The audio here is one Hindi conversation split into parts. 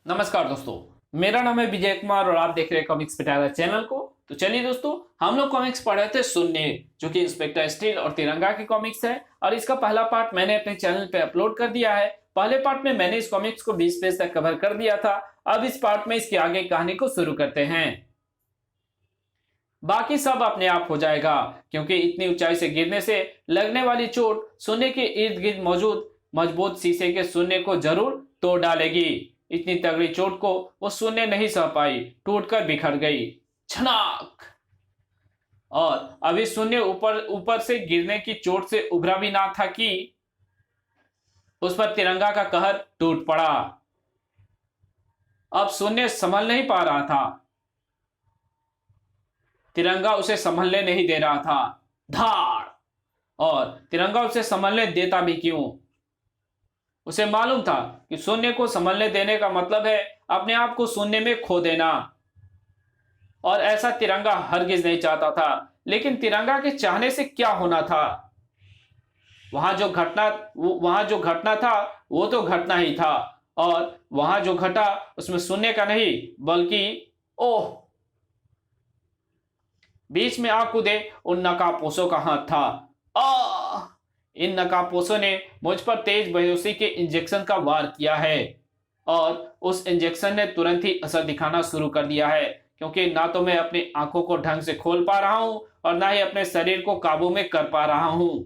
नमस्कार दोस्तों, मेरा नाम है विजय कुमार और आप देख रहे हैं कॉमिक्स पिटारा चैनल को। तो चलिए दोस्तों, हम लोग कॉमिक्स पढ़ रहे थे शून्य, जो कि इंस्पेक्टर स्टील और तिरंगा की कॉमिक्स है। और इसका पहला पार्ट मैंने अपने चैनल पे अपलोड कर दिया है। पहले पार्ट में मैंने इस कॉमिक्स को 20 पेज तक कवर कर दिया था। अब इस पार्ट में इसके आगे कहानी को शुरू करते हैं। बाकी सब अपने आप हो जाएगा, क्योंकि इतनी ऊंचाई से गिरने से लगने वाली चोट शून्य के इर्द गिर्द मौजूद मजबूत शीशे के शून्य को जरूर तोड़ डालेगी। इतनी तगड़ी चोट को वो शून्य नहीं सह पाई, टूटकर बिखर गई। छनाक! और अभी शून्य ऊपर ऊपर से गिरने की चोट से उभरा भी ना था कि उस पर तिरंगा का कहर टूट पड़ा। अब शून्य संभल नहीं पा रहा था, तिरंगा उसे संभलने नहीं दे रहा था। धाड़! और तिरंगा उसे संभलने देता भी क्यों? उसे मालूम था कि शून्य को संभलने देने का मतलब है अपने आप को शून्य में खो देना, और ऐसा तिरंगा हरगिज नहीं चाहता था। लेकिन तिरंगा के चाहने से क्या होना था? वहां जो घटना था वो तो घटना ही था, और वहां जो घटा उसमें शून्य का नहीं बल्कि ओह, बीच में आ कूदे उन नकाबपोशों का हाथ था। आ इन नकाबपोशों ने मुझ पर तेज बेहोशी के इंजेक्शन का वार किया है, और उस इंजेक्शन ने तुरंत ही असर दिखाना शुरू कर दिया है, क्योंकि ना तो मैं अपनी आंखों को ढंग से खोल पा रहा हूं और ना ही अपने शरीर को काबू में कर पा रहा हूं।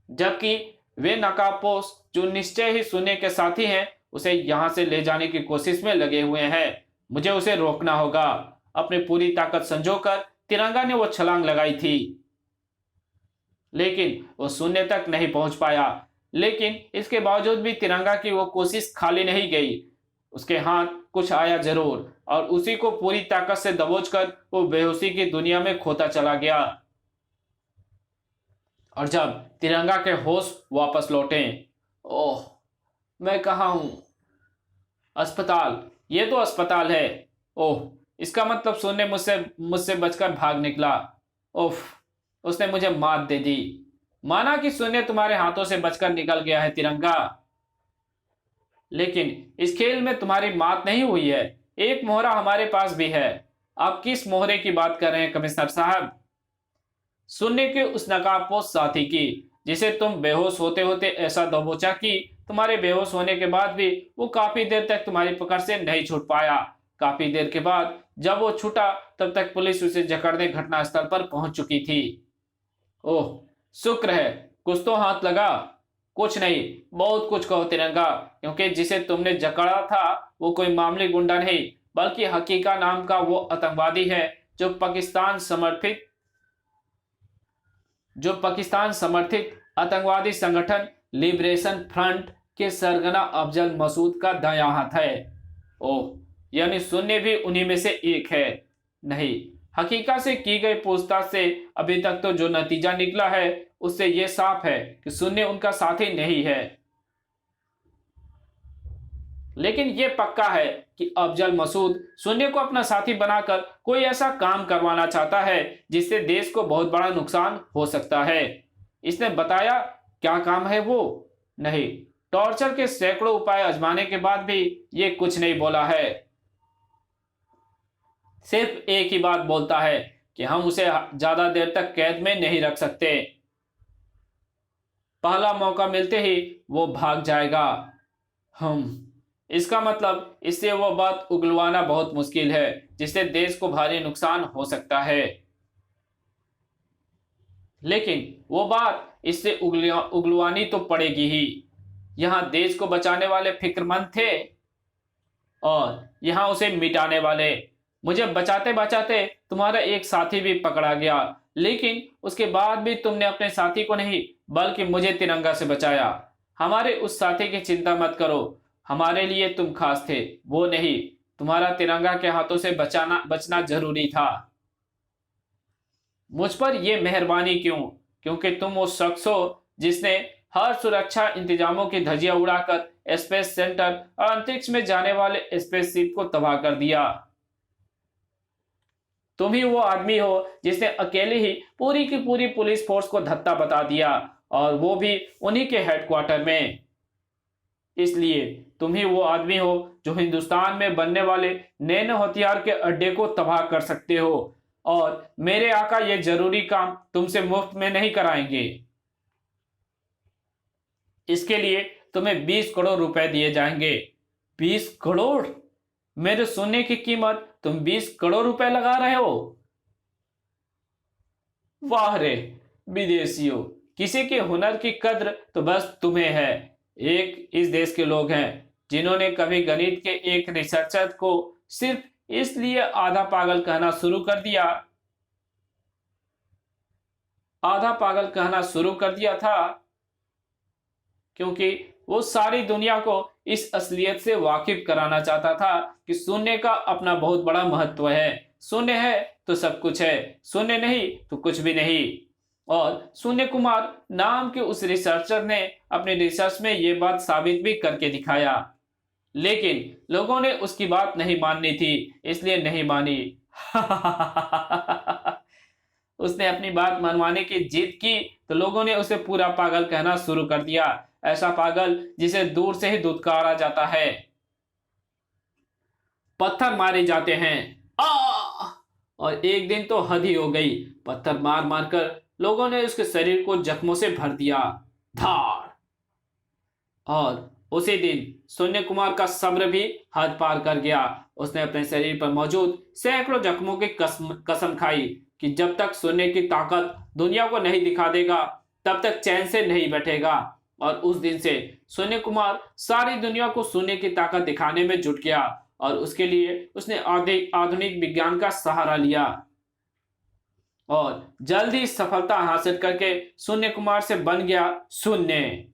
जबकि वे नकाबपोश जो निश्चय ही शून्य के साथी हैं, उसे यहां से ले जाने की कोशिश में लगे हुए हैं। मुझे उसे रोकना होगा। अपनी पूरी ताकत संजोकर तिरंगा ने वो छलांग लगाई थी, लेकिन वो शून्य तक नहीं पहुंच पाया। लेकिन इसके बावजूद भी तिरंगा की वो कोशिश खाली नहीं गई। उसके हाथ कुछ आया जरूर, और उसी को पूरी ताकत से दबोचकर वो बेहोशी की दुनिया में खोता चला गया। और जब तिरंगा के होश वापस लौटे, ओह, मैं कहाँ हूं? अस्पताल, ये तो अस्पताल है। ओह, इसका मतलब शून्य मुझसे मुझसे बचकर भाग निकला। ओह, उसने मुझे मात दे दी। माना कि शून्य तुम्हारे हाथों से बचकर निकल गया है तिरंगा, लेकिन इस खेल में तुम्हारी मात नहीं हुई है। एक मोहरा हमारे पास भी है। आप किस मोहरे की बात कर रहे हैं कमिश्नर साहब? शून्य के उस नकाबपोश साथी की, जिसे तुम बेहोश होते होते ऐसा दबोचा कि तुम्हारे बेहोश होने के बाद भी वो काफी देर तक तुम्हारी पकड़ से नहीं छूट पाया। काफी देर के बाद जब वो छूटा, तब तक पुलिस उसे जकड़ने घटनास्थल पर पहुंच चुकी थी। ओह, शुक्र है कुछ तो हाथ लगा। कुछ नहीं, बहुत कुछ कहो तिरंगा, क्योंकि जिसे तुमने जकड़ा था वो कोई मामूली गुंडा नहीं, बल्कि हकीका नाम का वो आतंकवादी है जो पाकिस्तान समर्थित आतंकवादी संगठन लिबरेशन फ्रंट के सरगना अफजल मसूद का दायां हाथ है। ओह, यानी शून्य भी उन्हीं में से एक है। नहीं, हकीका से की गई पूछताछ से अभी तक तो जो नतीजा निकला है उससे यह साफ है कि शून्य उनका साथी नहीं है। लेकिन यह पक्का है कि अफजल मसूद शून्य को अपना साथी बनाकर कोई ऐसा काम करवाना चाहता है जिससे देश को बहुत बड़ा नुकसान हो सकता है। इसने बताया क्या काम है वो? नहीं, टॉर्चर के सैकड़ों उपाय आजमाने के बाद भी ये कुछ नहीं बोला है। सिर्फ एक ही बात बोलता है कि हम उसे ज्यादा देर तक कैद में नहीं रख सकते। पहला मौका मिलते ही वो भाग जाएगा। इसका मतलब इससे वो बात उगलवाना बहुत मुश्किल है जिससे देश को भारी नुकसान हो सकता है। लेकिन वो बात इससे उगलवानी तो पड़ेगी ही। यहां देश को बचाने वाले फिक्रमंद थे और यहां उसे मिटाने वाले। मुझे बचाते बचाते तुम्हारा एक साथी भी पकड़ा गया, लेकिन उसके बाद भी तुमने अपने साथी को नहीं बल्कि मुझे तिरंगा से बचाया। हमारे उस साथी की चिंता मत करो, हमारे लिए तुम खास थे, वो नहीं। तुम्हारा तिरंगा के हाथों से बचना जरूरी था। मुझ पर यह मेहरबानी क्यों? क्योंकि तुम वो शख्स हो जिसने हर सुरक्षा इंतजामों की धज्जियां उड़ाकर स्पेस सेंटर और अंतरिक्ष में जाने वाले स्पेसशिप को तबाह कर दिया। तुम ही वो आदमी हो जिसने अकेले ही पूरी की पूरी पुलिस फोर्स को धत्ता बता दिया, और वो भी उन्हीं के हेडक्वार्टर में। इसलिए तुम ही वो आदमी हो जो हिंदुस्तान में बनने वाले नैनो हथियार के अड्डे को तबाह कर सकते हो, और मेरे आका ये जरूरी काम तुमसे मुफ्त में नहीं कराएंगे। इसके लिए तुम्हें 20 करोड़ रुपए दिए जाएंगे। 20 करोड़? मेरे सोने की कीमत तुम 20 करोड़ रुपए लगा रहे हो? वाह रे विदेशियों, किसी के हुनर की कद्र तो बस तुम्हें है। एक इस देश के लोग हैं जिन्होंने कभी गणित के एक रिसर्चर को सिर्फ इसलिए आधा पागल कहना शुरू कर दिया था क्योंकि वो सारी दुनिया को इस असलियत से वाकिफ कराना चाहता था कि शून्य का अपना बहुत बड़ा महत्व है। शून्य है तो सब कुछ है, शून्य नहीं तो कुछ भी नहीं। और शून्य कुमार नाम के उस रिसर्चर ने अपने रिसर्च में ये बात साबित भी करके दिखाया, लेकिन लोगों ने उसकी बात नहीं माननी थी, इसलिए नहीं मानी। उसने अपनी बात मनवाने की जिद की तो लोगों ने उसे पूरा पागल कहना शुरू कर दिया, ऐसा पागल जिसे दूर से ही दुत्कारा जाता है। पत्थर मारे जाते हैं। आ! और एक दिन तो हद ही हो गई। पत्थर मार मारकर लोगों ने उसके शरीर को जख्मों से भर दिया। धार! और उसी दिन शून्य कुमार का सब्र भी हद पार कर गया। उसने अपने शरीर पर मौजूद सैकड़ों जख्मों की कसम खाई कि जब तक शून्य की ताकत दुनिया को नहीं दिखा देगा तब तक चैन से नहीं बैठेगा। और उस दिन से शून्य कुमार सारी दुनिया को शून्य की ताकत दिखाने में जुट गया, और उसके लिए उसने आधुनिक विज्ञान का सहारा लिया और जल्द ही सफलता हासिल करके शून्य कुमार से बन गया शून्य।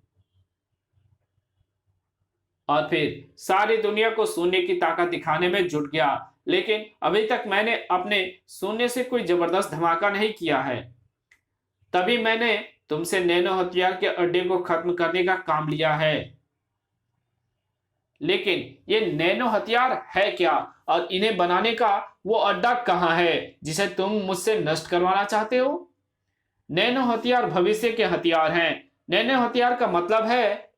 और फिर सारी दुनिया को शून्य की ताकत दिखाने में जुट गया। लेकिन अभी तक मैंने अपने शून्य से कोई जबरदस्त धमाका नहीं किया है। तभी मैंने तुमसे नैनो हथियार के अड्डे को खत्म करने का काम लिया है। लेकिन ये नैनो हथियार है क्या, और इन्हें बनाने का वो अड्डा कहाँ है जिसे तुम मुझसे नष्ट करवाना चाहते हो? नैनो हथियार भविष्य के हथियार हैं। नैनो हथियार का मतलब है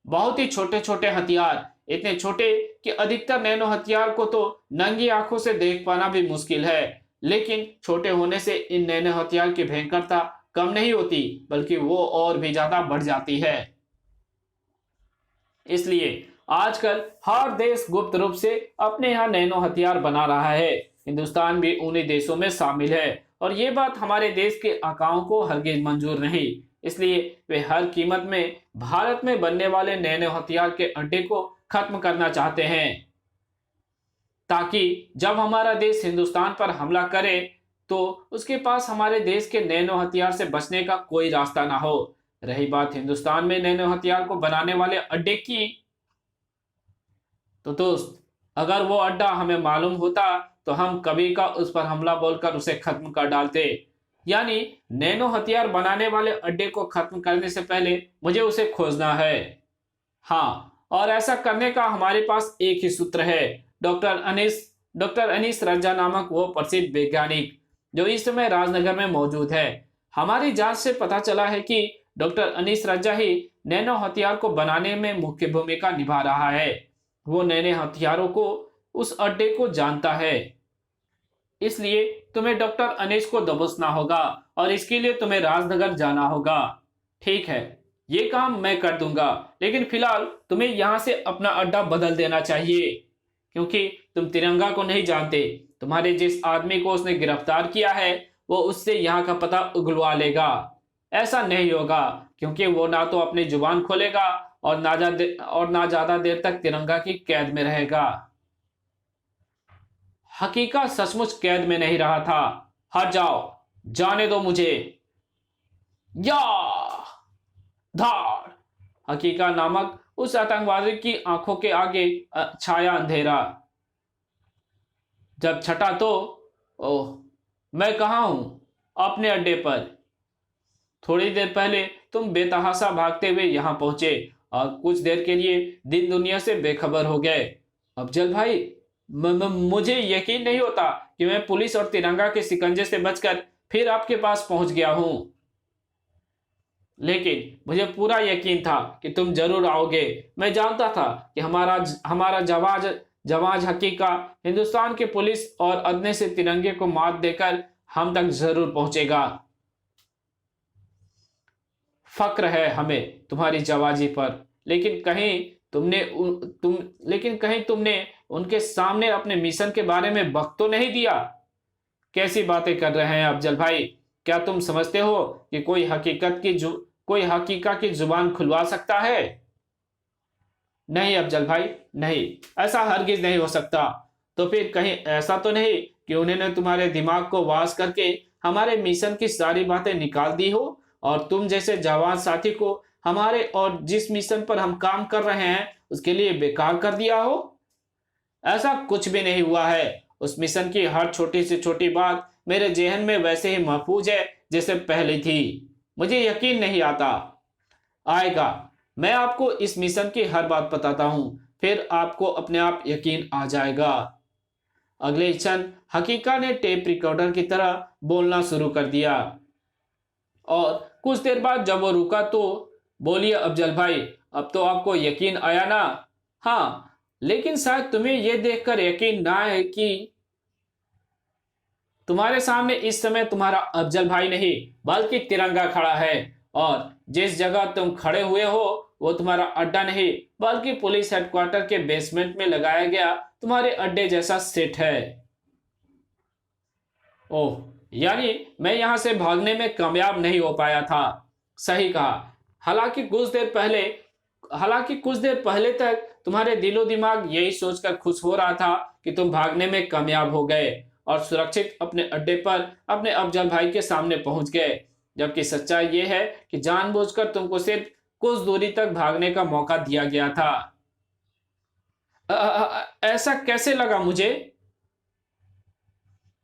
बहुत ही छोटे छोटे हथियार, इतने छोटे कि अधिकतर नैनो हथियार को तो नंगी आंखों से देख पाना भी मुश्किल है। लेकिन छोटे होने से इन नैनो हथियार की भयंकरता कम नहीं होती, बल्कि वो और भी ज्यादा बढ़ जाती है। इसलिए आजकल हर देश गुप्त रूप से अपने यहाँ नैनो हथियार बना रहा है। हिंदुस्तान भी उन्हीं देशों में शामिल है, और ये बात हमारे देश के आकाओं को हरगिज मंजूर नहीं। इसलिए वे हर कीमत में भारत में बनने वाले नैनो हथियार के अड्डे को खत्म करना चाहते हैं, ताकि जब हमारा देश हिंदुस्तान पर हमला करे तो उसके पास हमारे देश के नैनो हथियार से बचने का कोई रास्ता ना हो। रही बात हिंदुस्तान में नैनो हथियार को बनाने वाले अड्डे की, तो दोस्त, अगर वो अड्डा हमें मालूम होता तो हम कभी का उस पर हमला बोलकर उसे खत्म कर डालते। यानी नैनो हथियार बनाने वाले अड्डे को खत्म करने से पहले मुझे उसे खोजना है। हाँ, और ऐसा करने का हमारे पास एक ही सूत्र है। डॉक्टर अनीस रज्जा नामक वो प्रसिद्ध वैज्ञानिक जो इस समय राजनगर में मौजूद है। हमारी जांच से पता चला है कि डॉक्टर अनीस रज्जा ही नैनो हथियार को बनाने में मुख्य भूमिका निभा रहा है। वो नैनो हथियारों को, उस अड्डे को जानता है। इसलिए तुम्हें डॉक्टर अनीस को दबोचना होगा, और इसके लिए तुम्हें राजनगर जाना होगा। ठीक है, ये काम मैं कर दूंगा, लेकिन फिलहाल तुम्हें यहाँ से अपना अड्डा बदल देना चाहिए, क्योंकि तुम तिरंगा को नहीं जानते। तुम्हारे जिस आदमी को उसने गिरफ्तार किया है वो उससे यहाँ का पता उगलवा लेगा। ऐसा नहीं होगा, क्योंकि वो ना तो अपनी जुबान खोलेगा और ना ज्यादा देर तक तिरंगा की कैद में रहेगा। हकीका सचमुच कैद में नहीं रहा था। हट जाओ, जाने दो मुझे। या धार! हकीका नामक उस आतंकवादी की आंखों के आगे छाया अंधेरा। जब छटा तो ओह, मैं कहाँ हूं? अपने अड्डे पर। थोड़ी देर पहले तुम बेतहाशा भागते हुए यहां पहुंचे और कुछ देर के लिए दिन दुनिया से बेखबर हो गए। अफजल भाई, मुझे यकीन नहीं होता कि मैं पुलिस और तिरंगा के शिकंजे से बचकर फिर आपके पास पहुंच गया हूं। लेकिन मुझे पूरा यकीन था कि तुम जरूर आओगे। मैं जानता था कि हमारा हमारा जवाज जवाज हकीका हिंदुस्तान के पुलिस और अदने से तिरंगे को मात देकर हम तक जरूर पहुंचेगा। फक्र है हमें तुम्हारी जवाजी पर, लेकिन कहीं तुमने उनके सामने अपने मिशन के बारे में वक्त तो नहीं दिया। कैसी बातें कर रहे हैं अफजल भाई? क्या तुम समझते हो कि कोई हकीका की जुबान खुलवा सकता है? नहीं अफजल भाई, नहीं, ऐसा हरगिज नहीं हो सकता। तो फिर कहीं ऐसा तो नहीं कि उन्होंने तुम्हारे दिमाग को वास करके हमारे मिशन की सारी बातें निकाल दी हो और तुम जैसे जवान साथी को हमारे और जिस मिशन पर हम काम कर रहे हैं उसके लिए बेकार कर दिया हो? ऐसा कुछ भी नहीं हुआ है। उस मिशन की हर छोटी से छोटी बात मेरे जहन में वैसे ही महफूज है जैसे पहले थी। मुझे यकीन नहीं आता। आएगा। मैं आपको इस मिशन की हर बात बताता हूं, फिर आपको अपने आप यकीन आ जाएगा। अगले क्षण हकीका ने टेप रिकॉर्डर की तरह बोलना शुरू कर दिया और कुछ देर बाद जब वो रुका तो बोलिए अफजल भाई, अब तो आपको यकीन आया ना? हाँ, लेकिन शायद तुम्हें यह देखकर यकीन ना आए कि तुम्हारे सामने इस समय तुम्हारा अफजल भाई नहीं बल्कि तिरंगा खड़ा है और जिस जगह तुम खड़े हुए हो वो तुम्हारा अड्डा नहीं बल्कि पुलिस हेडक्वार्टर के बेसमेंट में लगाया गया तुम्हारे अड्डे जैसा सेट है। ओह, यानी मैं यहां से भागने में कामयाब नहीं हो पाया था। सही कहा। हालांकि कुछ देर पहले तक तुम्हारे दिलो दिमाग यही सोचकर खुश हो रहा था कि तुम भागने में कामयाब हो गए और सुरक्षित अपने अड्डे पर अपने अफजल भाई के सामने पहुंच गए, जबकि सच्चाई यह है कि जानबूझकर तुमको सिर्फ कुछ दूरी तक भागने का मौका दिया गया था। ऐसा कैसे लगा मुझे?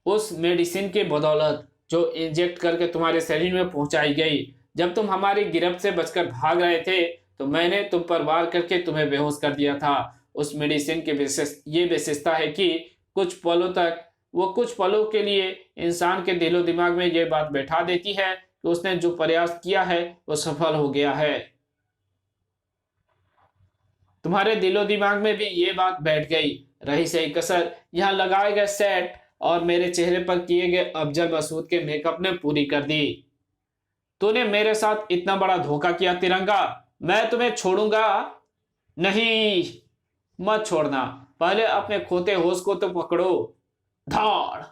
उस मेडिसिन की बदौलत जो इंजेक्ट करके तुम्हारे शरीर में पहुंचाई गई। जब तुम हमारी गिरफ्त से बचकर भाग रहे थे तो मैंने तुम पर वार करके तुम्हें बेहोश कर दिया था। उस मेडिसिन की विशेषता है कि कुछ पलों के लिए इंसान के दिलो दिमाग में यह बात बैठा देती है कि उसने जो प्रयास किया है वो सफल हो गया है। तुम्हारे दिलो दिमाग में भी ये बात बैठ गई। रही सही कसर यहाँ लगाए गए सेट और मेरे चेहरे पर किए गए अफजल मसूद के मेकअप ने पूरी कर दी। तूने मेरे साथ इतना बड़ा धोखा किया तिरंगा, मैं तुम्हें छोड़ूंगा नहीं। मत छोड़ना, पहले अपने खोते होश को तो पकड़ो। धाड़!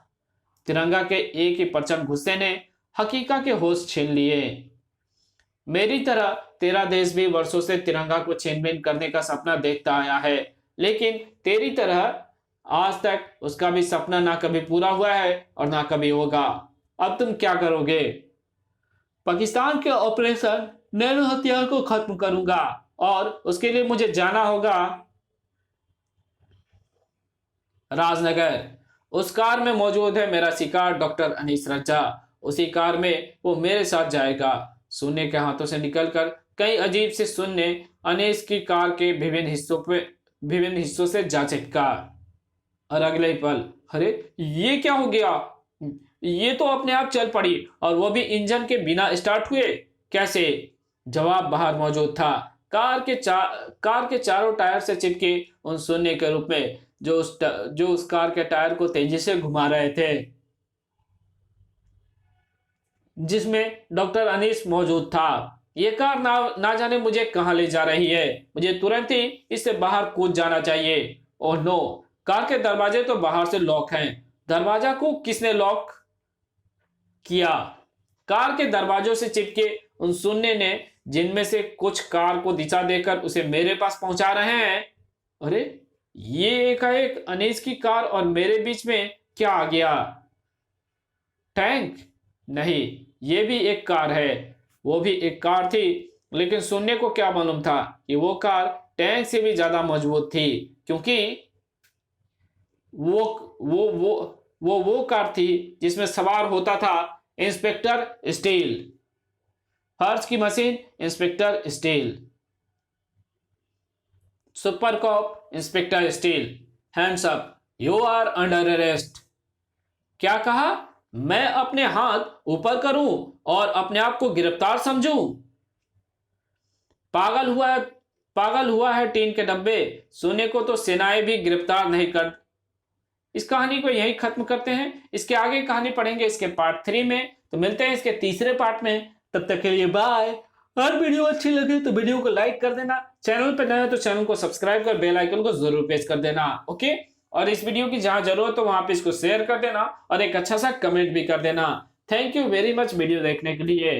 तिरंगा के एक ही परचम गुस्से ने हकीका के होश छीन लिए। मेरी तरह तेरा देश भी वर्षों से तिरंगा को छीनबीन करने का सपना देखता आया है, लेकिन तेरी तरह आज तक उसका भी सपना ना कभी पूरा हुआ है और ना कभी होगा। अब तुम क्या करोगे? पाकिस्तान के ऑपरेशन नैनो हथियार को खत्म करूंगा और उसके लिए मुझे जाना होगा राजनगर। उस कार में मौजूद है मेरा शिकार डॉक्टर अनीस रज्जा। उसी कार में वो मेरे साथ जाएगा। सुन्ने के हाथों से निकलकर कई अजीब से सुन्ने अनीस की कार के विभिन्न हिस्सों से जा चिपका और अगले ही पल, अरे ये क्या हो गया? ये तो अपने आप चल पड़ी और वो भी इंजन के बिना स्टार्ट हुए। कैसे? जवाब बाहर मौजूद था, कार के चारों टायर से चिपके उन शून्य के रूप में जो उस कार के टायर को तेजी से घुमा रहे थे, जिसमें डॉक्टर अनीस मौजूद था। ये कार ना जाने मुझे कहां ले जा रही है। मुझे तुरंत ही इससे बाहर कूद जाना चाहिए। ओह नो, कार के दरवाजे तो बाहर से लॉक हैं। दरवाजा को किसने लॉक किया? कार के दरवाजों से चिपके उन शून्य ने, जिनमें से कुछ कार को दिशा देकर उसे मेरे पास पहुंचा रहे हैं। अरे ये एकाएक अनीस की कार और मेरे बीच में क्या आ गया? टैंक? नहीं, ये भी एक कार है। वो भी एक कार थी, लेकिन शून्य को क्या मालूम था कि वो कार टैंक से भी ज्यादा मजबूत थी, क्योंकि वो कार थी जिसमें सवार होता था इंस्पेक्टर स्टील। फर्ज की machine inspector steel, super cop inspector steel. Hands up, you are under arrest. क्या कहा? मैं अपने हाथ ऊपर करूं और अपने आप को गिरफ्तार समझूं? पागल हुआ है टीन के डब्बे, सोने को तो सेनाएं भी गिरफ्तार नहीं कर। इस कहानी को यहीं खत्म करते हैं। इसके आगे कहानी पढ़ेंगे इसके पार्ट 3 में। तो मिलते हैं इसके तीसरे पार्ट में। तब तक के लिए बाय। अगर वीडियो अच्छी लगे तो वीडियो को लाइक कर देना, चैनल पर नए हो तो चैनल को सब्सक्राइब कर बेल आइकन को जरूर प्रेस कर देना। ओके, और इस वीडियो की जहां जरूरत हो वहां पे इसको शेयर कर देना और एक अच्छा सा कमेंट भी कर देना। Thank you very much video देखने के लिए।